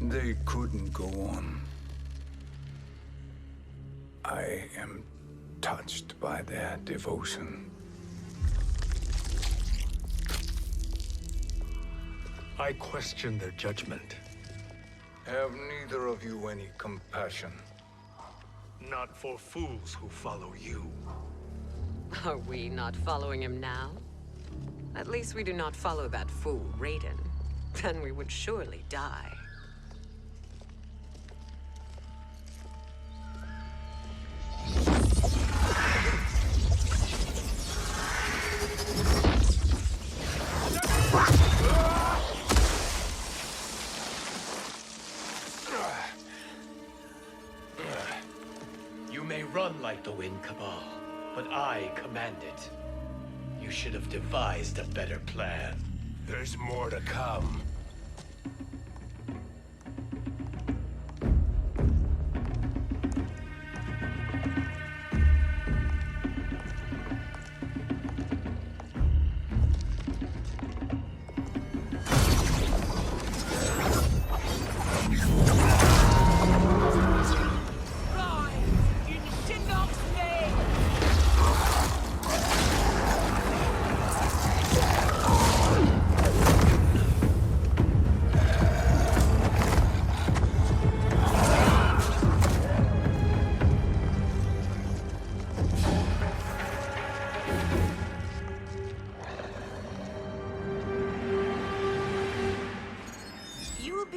They couldn't go on. I am touched by their devotion. I question their judgment. Have neither of you any compassion? Not for fools who follow you. Are we not following him now? At least we do not follow that fool, Raiden. Then we would surely die. You may run like the wind, Cabal, but I command it. You should have devised a better plan. There's more to come.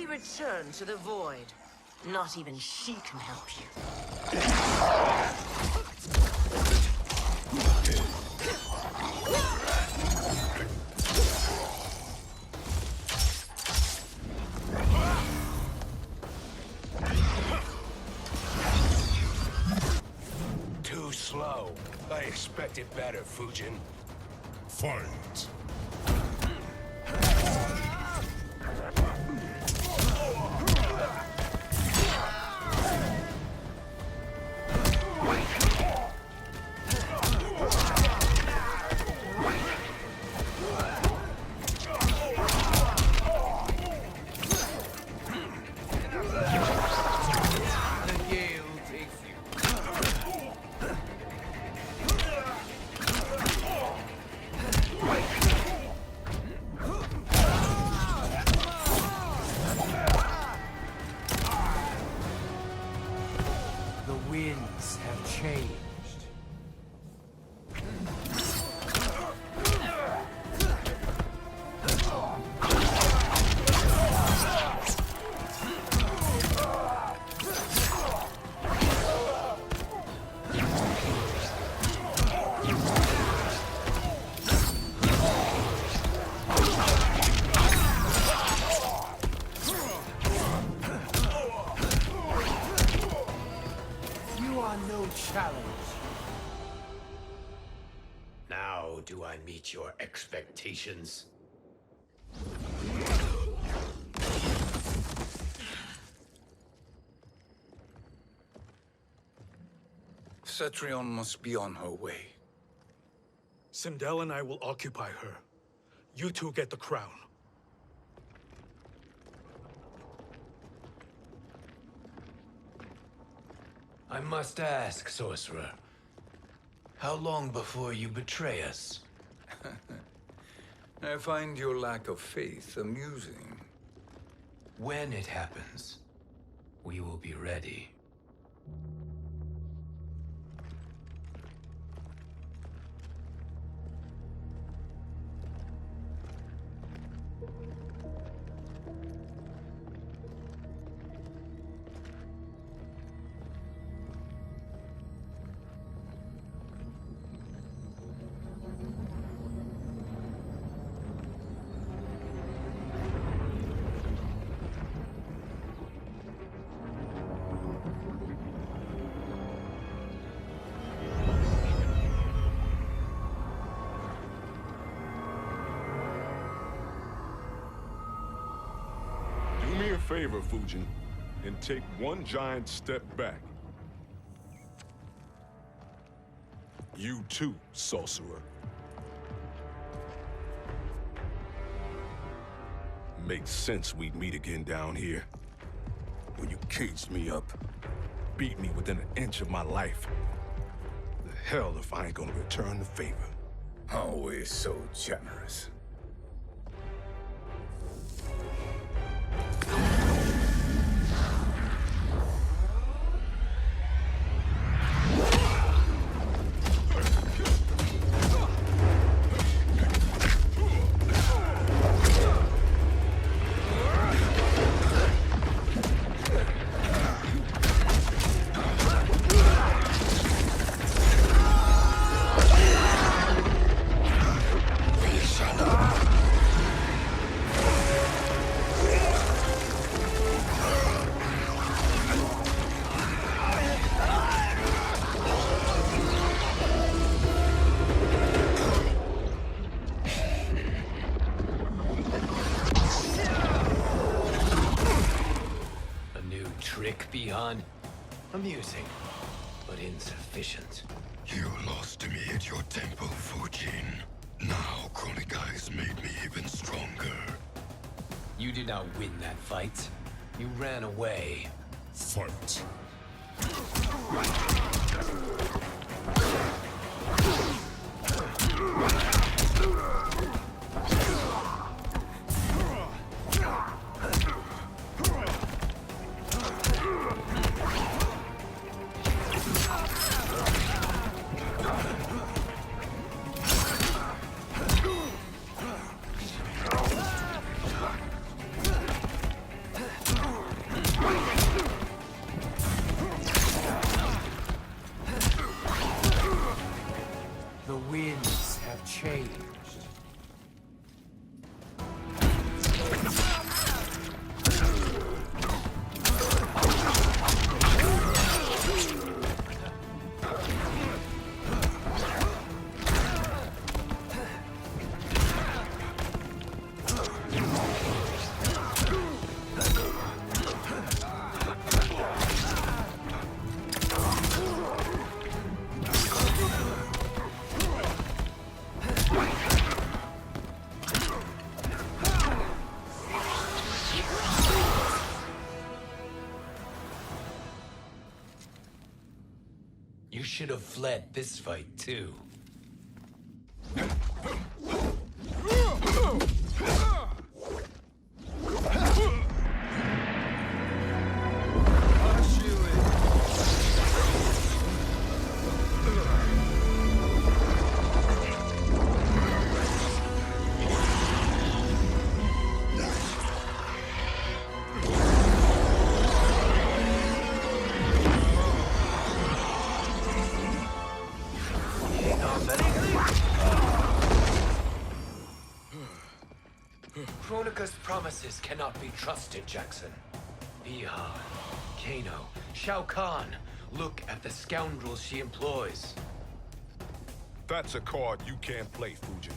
Return to the void. Not even she can help you. Too slow. I expected better, Fujin. Fight! The winds have changed. No challenge. Now do I meet your expectations? Cetrion must be on her way. Sindel and I will occupy her. You two get the crown. I must ask, sorcerer. How long before you betray us? I find your lack of faith amusing. When it happens, we will be ready. Do me a favor, Fujin, and take one giant step back. You too, sorcerer. Makes sense we'd meet again down here. when you caged me up. Beat me within an inch of my life. The hell if I ain't gonna return the favor. Always so generous. Trick beyond amusing, but insufficient. You lost to me at your temple, Fujin. Now Kronika has made me even stronger. You did not win that fight. You ran away. Fight. The winds have changed. You should have fled this fight, too. Kronika's promises cannot be trusted, Jackson. Iha, Kano, Shao Kahn. Look at the scoundrels she employs. That's a card you can't play, Fujin.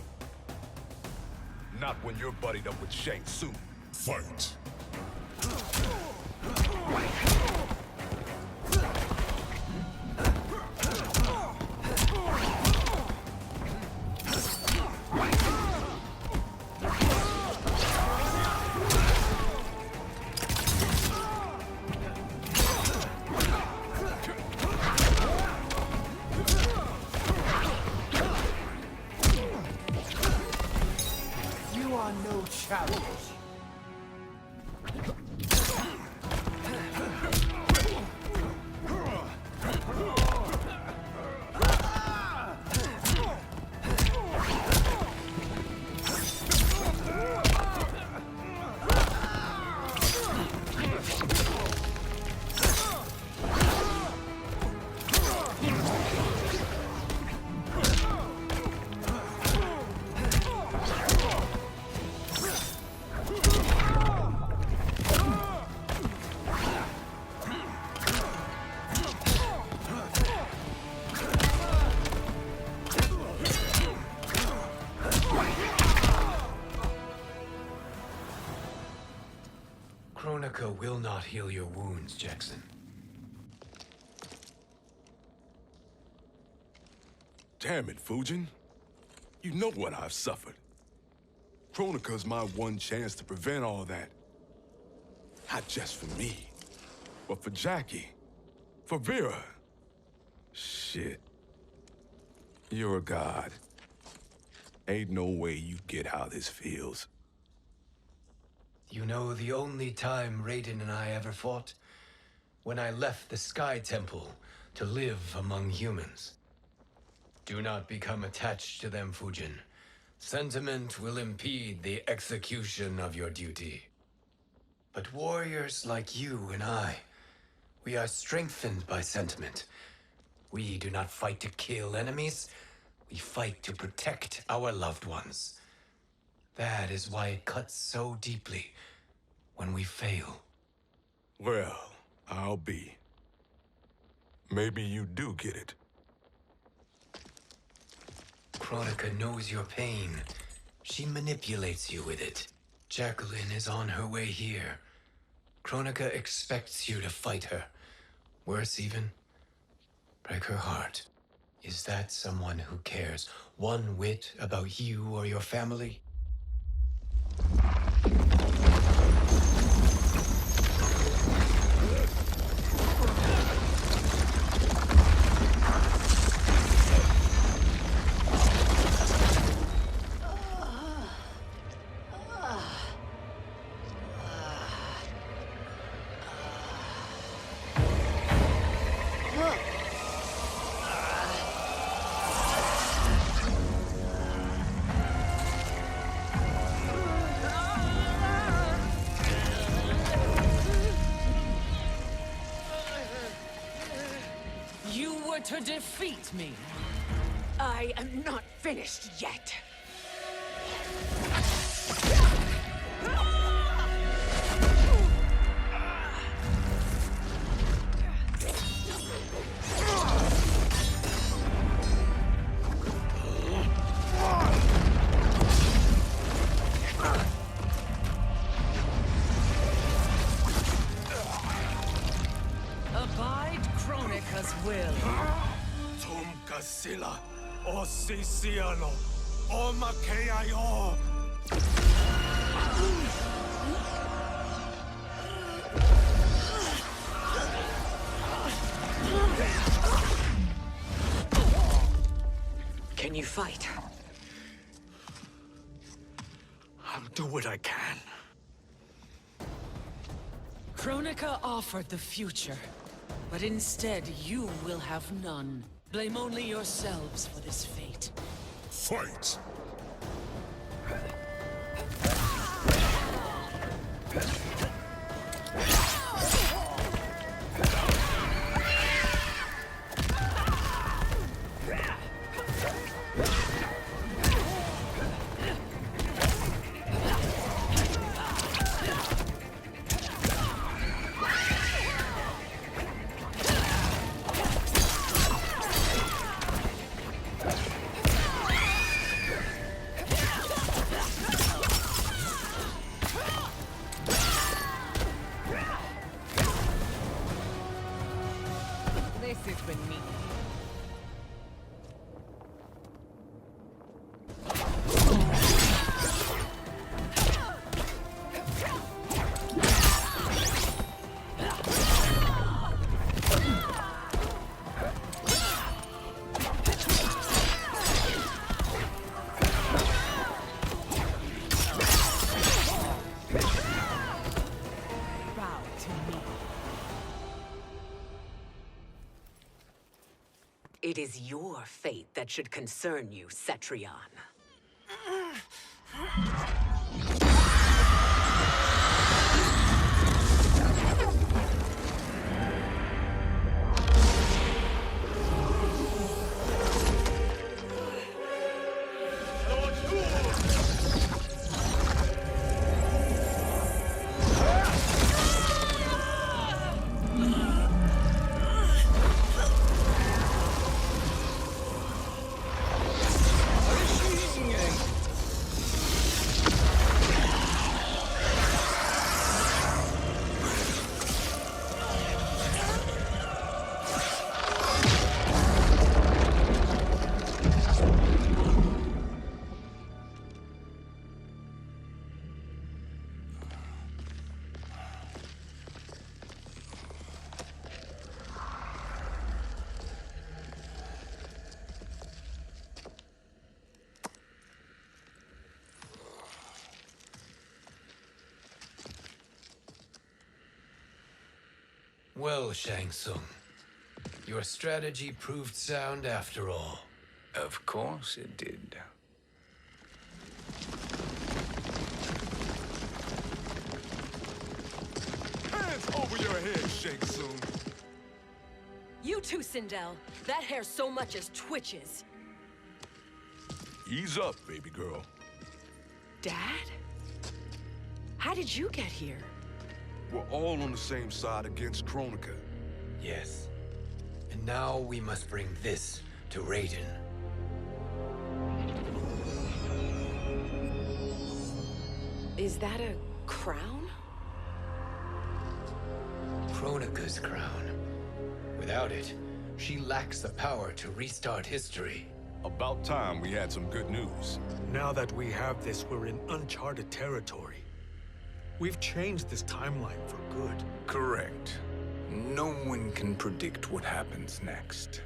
Not when you're buddied up with Shang Tsung. Fight. You are no challenge. Kronika will not heal your wounds, Jackson. Damn it, Fujin. You know what I've suffered. Kronika's my one chance to prevent all that. Not just for me, But for Jackie, for Vera, shit. You're a god. Ain't no way you get how this feels. You know the only time Raiden and I ever fought? When I left the Sky Temple to live among humans. Do not become attached to them, Fujin. Sentiment will impede the execution of your duty. But warriors like you and I, we are strengthened by sentiment. We do not fight to kill enemies. We fight to protect our loved ones. That is why it cuts so deeply when we fail. Well, I'll be. Maybe you do get it. Kronika knows your pain. She manipulates you with it. Jacqueline is on her way here. Kronika expects you to fight her. Worse even, break her heart. Is that someone who cares one whit about you or your family? To defeat me. I am not finished yet. Abide Kronika's will. Sila, o Sisiano, o Mk11. Can you fight? I'll do what I can. Kronika offered the future, but instead you will have none. Blame only yourselves for this fate. Fight! This is beneath. It is your fate that should concern you, Cetrion. Well, Shang Tsung, your strategy proved sound after all. Of course it did. Hands over your head, Shang Tsung. You too, Sindel. That hair so much as twitches. Ease up, baby girl. Dad? How did you get here? We're all on the same side against Kronika. Yes. And now we must bring this to Raiden. Is that a crown? Kronika's crown. Without it, she lacks the power to restart history. About time we had some good news. Now that we have this, we're in uncharted territory. We've changed this timeline for good. Correct. No one can predict what happens next.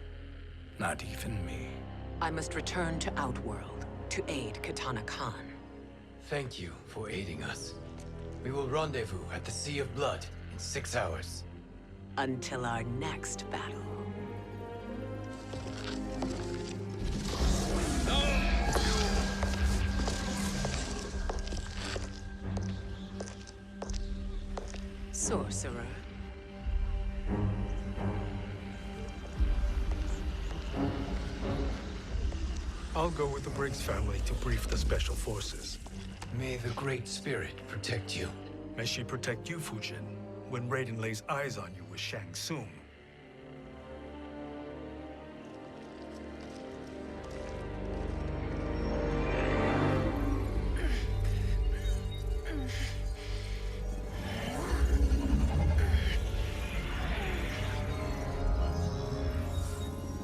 Not even me. I must return to Outworld to aid Katana Khan. Thank you for aiding us. We will rendezvous at the Sea of Blood in 6 hours. Until our next battle. Sorcerer. I'll go with the Briggs family to brief the Special Forces. May the Great Spirit protect you. May she protect you, Fujin, when Raiden lays eyes on you with Shang Tsung.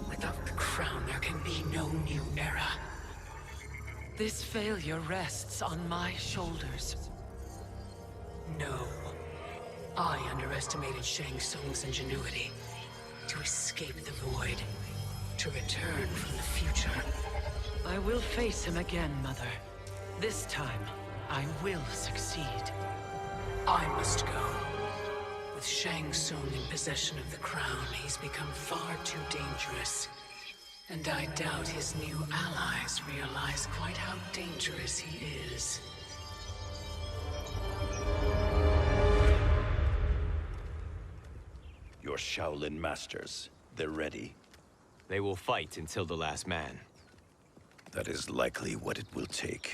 Without the crown, there can be no new era. This failure rests on my shoulders. No. I underestimated Shang Tsung's ingenuity. To escape the void. To return from the future. I will face him again, Mother. This time, I will succeed. I must go. With Shang Tsung in possession of the crown, he's become far too dangerous. And I doubt his new allies realize quite how dangerous he is. Your Shaolin masters, they're ready. They will fight until the last man. That is likely what it will take.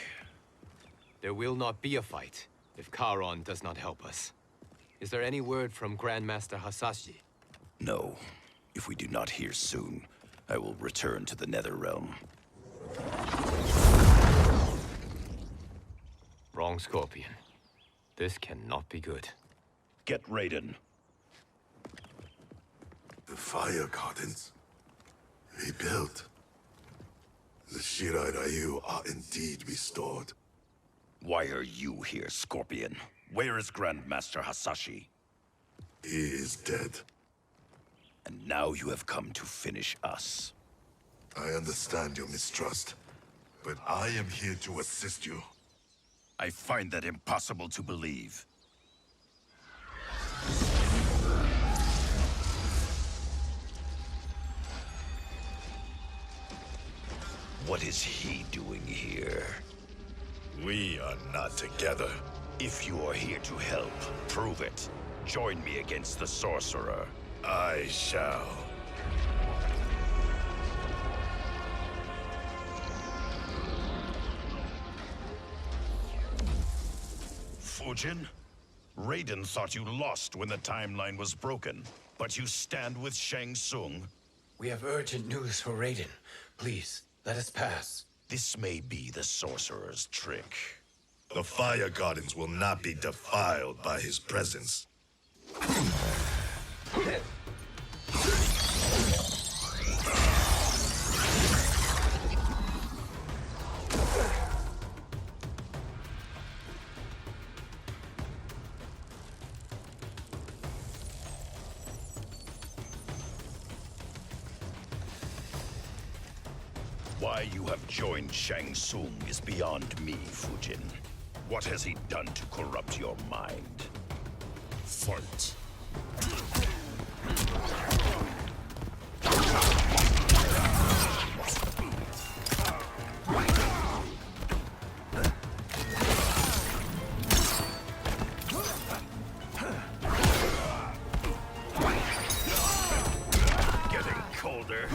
There will not be a fight if Charon does not help us. Is there any word from Grandmaster Hasashi? No. If we do not hear soon, I will return to the Netherrealm. Wrong, Scorpion. This cannot be good. Get Raiden. The fire gardens. Rebuilt. The Shirai Ryu are indeed restored. Why are you here, Scorpion? Where is Grandmaster Hasashi? He is dead. And now you have come to finish us. I understand your mistrust, but I am here to assist you. I find that impossible to believe. What is he doing here? We are not together. If you are here to help, prove it. Join me against the Sorcerer. I shall. Fujin? Raiden thought you lost when the timeline was broken, but you stand with Shang Tsung. We have urgent news for Raiden. Please, let us pass. This may be the Sorcerer's trick. The fire gardens will not be defiled by his presence. Why you have joined Shang Tsung is beyond me, Fujin. What has he done to corrupt your mind? Fight. Getting colder.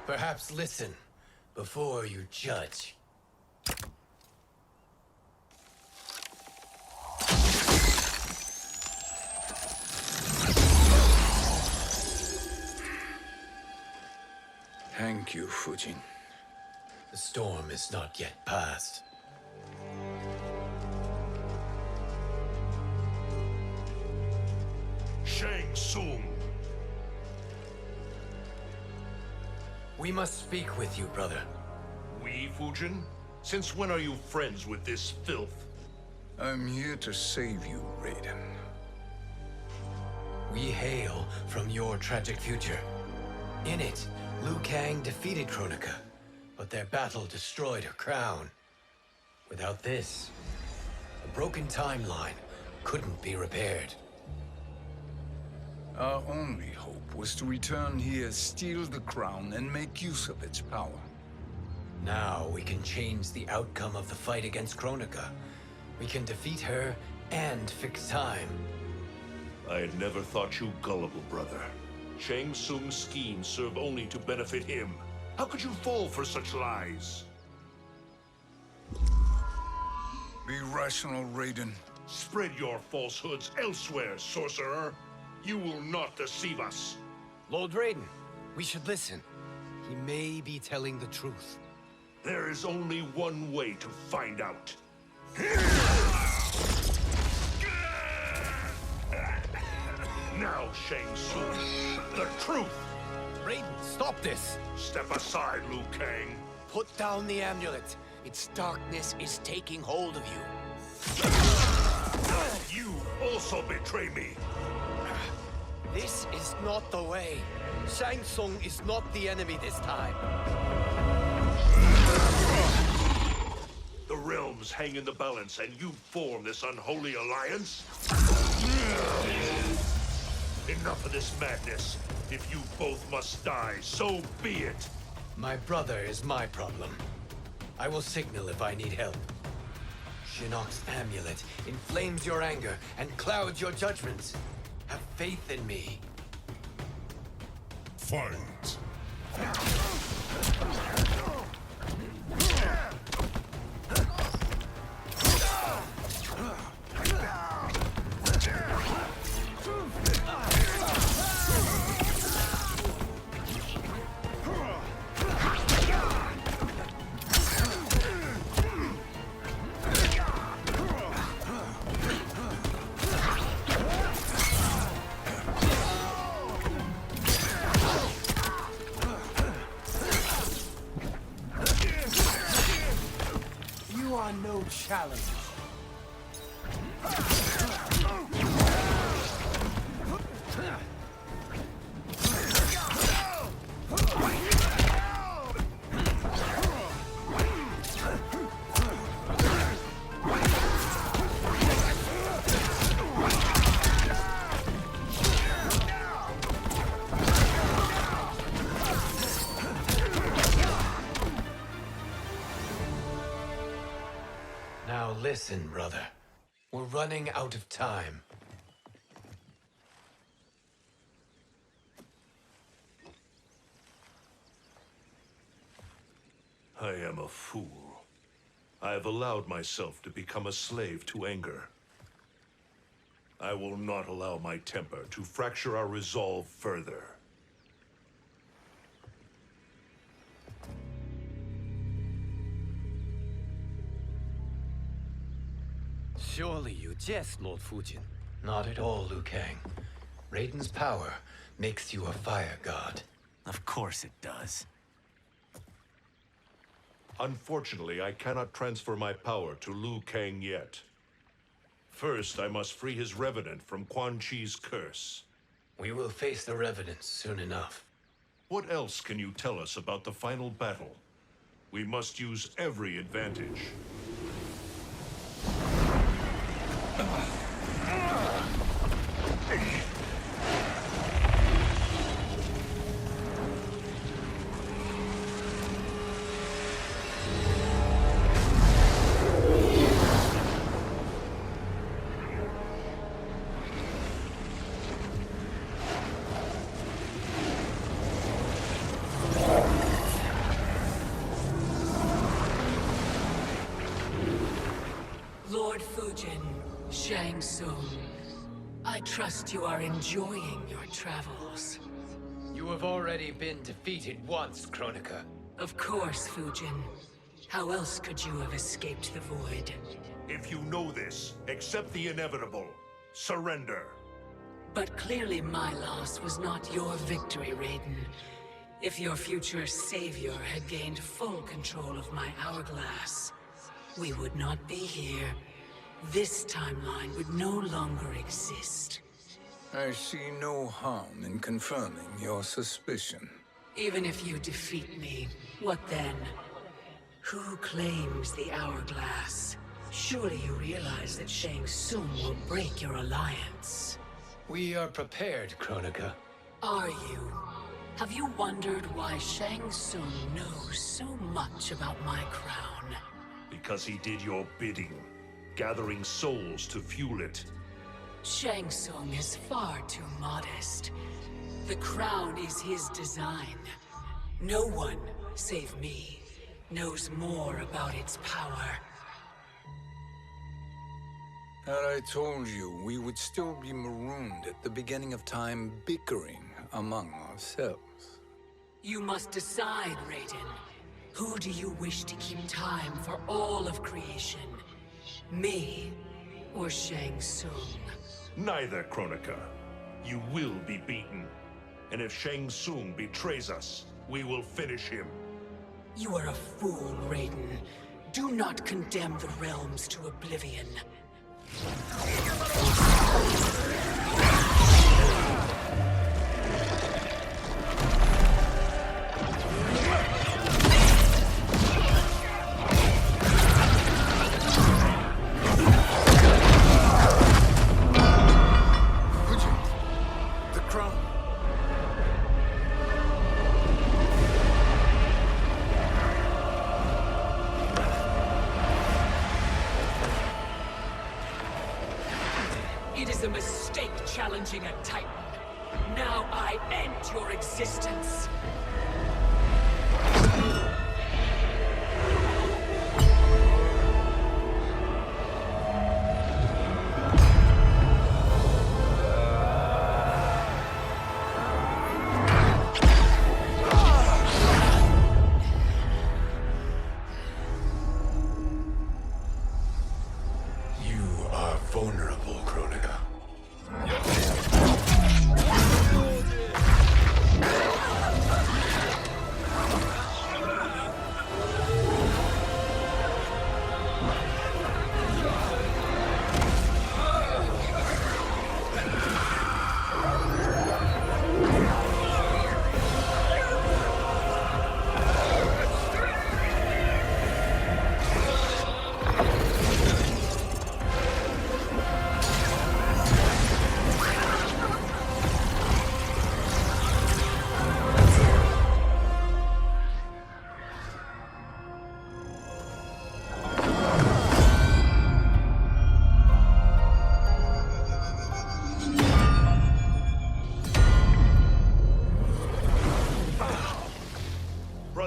Perhaps listen before you judge. Thank you, Fujin. The storm is not yet past. Shang Tsung. We must speak with you, brother. We, Fujin? Since when are you friends with this filth? I'm here to save you, Raiden. We hail from your tragic future. In it, Liu Kang defeated Kronika, but their battle destroyed her crown. Without this, the broken timeline couldn't be repaired. Our only hope was to return here, steal the crown, and make use of its power. Now we can change the outcome of the fight against Kronika. We can defeat her and fix time. I had never thought you gullible, brother. Shang Tsung's schemes serve only to benefit him. How could you fall for such lies? Be rational, Raiden. Spread your falsehoods elsewhere, sorcerer. You will not deceive us. Lord Raiden, we should listen. He may be telling the truth. There is only one way to find out. Now, Shang Tsung, the truth! Raiden, stop this! Step aside, Liu Kang. Put down the amulet. Its darkness is taking hold of you. You also betray me. This is not the way. Shang Tsung is not the enemy this time. The realms hang in the balance, and you form this unholy alliance? Enough of this madness. If you both must die, so be it. My brother is my problem. I will signal if I need help. Shinnok's amulet inflames your anger and clouds your judgments. Have faith in me. Fight! You are no challenge. Listen, brother. We're running out of time. I am a fool. I have allowed myself to become a slave to anger. I will not allow my temper to fracture our resolve further. Surely you jest, Lord Fujin. Not at all, Liu Kang. Raiden's power makes you a fire god. Of course it does. Unfortunately, I cannot transfer my power to Liu Kang yet. First, I must free his Revenant from Quan Chi's curse. We will face the Revenants soon enough. What else can you tell us about the final battle? We must use every advantage. Lord Fujin, Shang Tsung, I trust you are enjoying your travels. You have already been defeated once, Kronika. Of course, Fujin. How else could you have escaped the void? If you know this, accept the inevitable. Surrender. But clearly my loss was not your victory, Raiden. If your future savior had gained full control of my hourglass, we would not be here. This timeline would no longer exist. I see no harm in confirming your suspicion. Even if you defeat me, what then? Who claims the hourglass? Surely you realize that Shang Tsung will break your alliance. We are prepared, Kronika. Are you? Have you wondered why Shang Tsung knows so much about my crown? Because he did your bidding, gathering souls to fuel it. Shang Tsung is far too modest. The crown is his design. No one, save me, knows more about its power. Had I told you, we would still be marooned at the beginning of time, bickering among ourselves. You must decide, Raiden. Who do you wish to keep time for all of creation? Me or Shang Tsung? Neither, Kronika. You will be beaten. And if Shang Tsung betrays us, we will finish him. You are a fool, Raiden. Do not condemn the realms to oblivion. The crown. It is a mistake challenging a Titan. Now I end your existence. You are vulnerable, Kronika.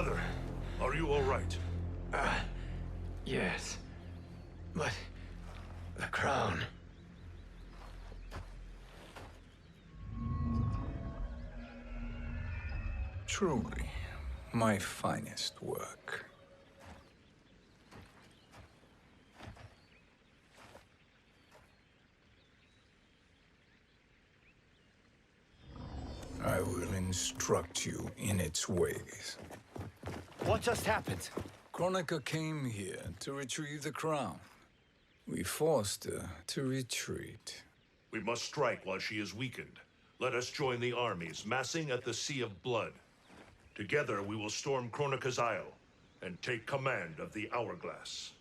Brother, are you all right? Yes. But the crown. Truly, my finest work. I will instruct you in its ways. What just happened? Kronika came here to retrieve the crown. We forced her to retreat. We must strike while she is weakened. Let us join the armies, massing at the Sea of Blood. Together we will storm Kronika's Isle and take command of the Hourglass.